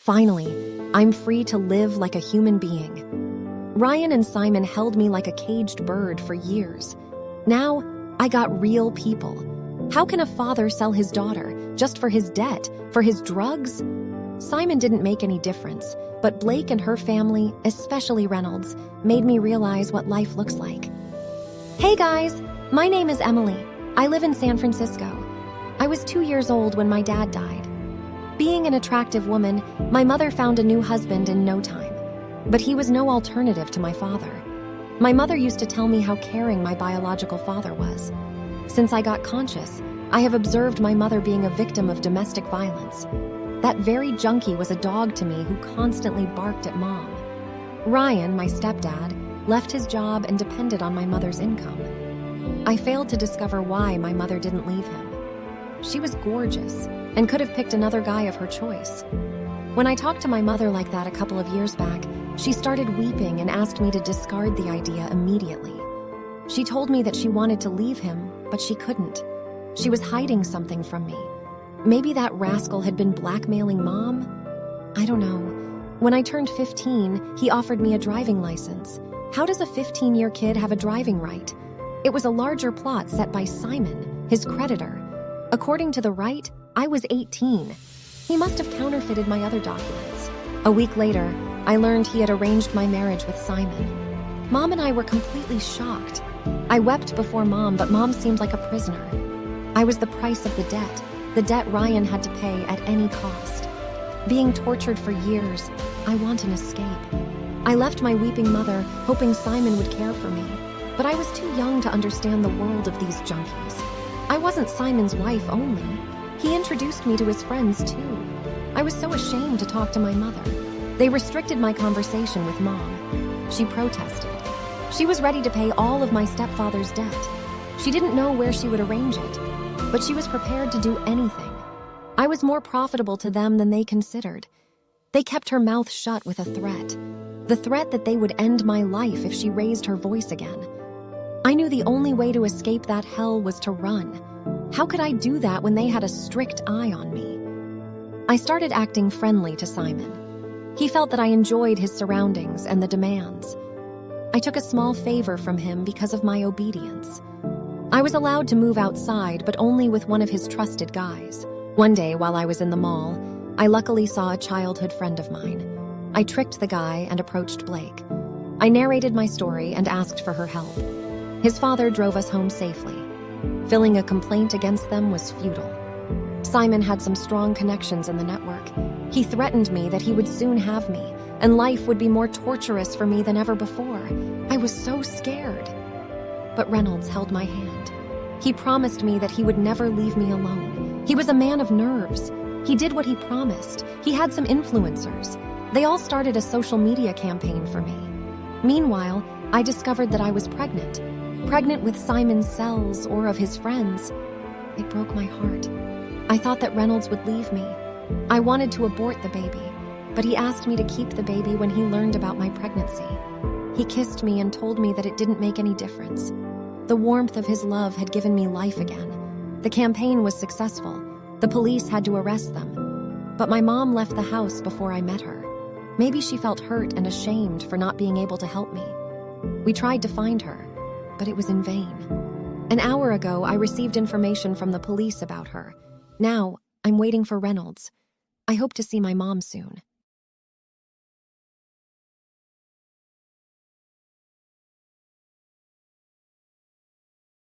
Finally, I'm free to live like a human being. Ryan and Simon held me like a caged bird for years. Now, I got real people. How can a father sell his daughter just for his debt, for his drugs? Simon didn't make any difference, but Blake and her family, especially Reynolds, made me realize what life looks like. Hey guys, my name is Emily. I live in San Francisco. I was 2 years old when my dad died. Being an attractive woman, my mother found a new husband in no time. But he was no alternative to my father. My mother used to tell me how caring my biological father was. Since I got conscious, I have observed my mother being a victim of domestic violence. That very junkie was a dog to me who constantly barked at Mom. Ryan, my stepdad, left his job and depended on my mother's income. I failed to discover why my mother didn't leave him. She was gorgeous and could have picked another guy of her choice. When I talked to my mother like that a couple of years back, she started weeping and asked me to discard the idea immediately. She told me that she wanted to leave him, but she couldn't. She was hiding something from me. Maybe that rascal had been blackmailing Mom? I don't know. When I turned 15, he offered me a driving license. How does a 15-year kid have a driving right? It was a larger plot set by Simon, his creditor. According to the right, I was 18. He must have counterfeited my other documents. A week later, I learned he had arranged my marriage with Simon. Mom and I were completely shocked. I wept before Mom, but Mom seemed like a prisoner. I was the price of the debt Ryan had to pay at any cost. Being tortured for years, I want an escape. I left my weeping mother, hoping Simon would care for me, but I was too young to understand the world of these junkies. I wasn't Simon's wife only. He introduced me to his friends too. I was so ashamed to talk to my mother. They restricted my conversation with Mom. She protested. She was ready to pay all of my stepfather's debt. She didn't know where she would arrange it, but she was prepared to do anything. I was more profitable to them than they considered. They kept her mouth shut with a threat. The threat that they would end my life if she raised her voice again. I knew the only way to escape that hell was to run. How could I do that when they had a strict eye on me? I started acting friendly to Simon. He felt that I enjoyed his surroundings and the demands. I took a small favor from him because of my obedience. I was allowed to move outside, but only with one of his trusted guys. One day, while I was in the mall, I luckily saw a childhood friend of mine. I tricked the guy and approached Blake. I narrated my story and asked for her help. His father drove us home safely. Filing a complaint against them was futile. Simon had some strong connections in the network. He threatened me that he would soon have me, and life would be more torturous for me than ever before. I was so scared. But Reynolds held my hand. He promised me that he would never leave me alone. He was a man of nerves. He did what he promised. He had some influencers. They all started a social media campaign for me. Meanwhile, I discovered that I was pregnant. Pregnant with Simon's cells or of his friends. It broke my heart. I thought that Reynolds would leave me. I wanted to abort the baby, but he asked me to keep the baby when he learned about my pregnancy. He kissed me and told me that it didn't make any difference. The warmth of his love had given me life again. The campaign was successful. The police had to arrest them. But my mom left the house before I met her. Maybe she felt hurt and ashamed for not being able to help me. We tried to find her, but it was in vain. An hour ago, I received information from the police about her. Now, I'm waiting for Reynolds. I hope to see my mom soon.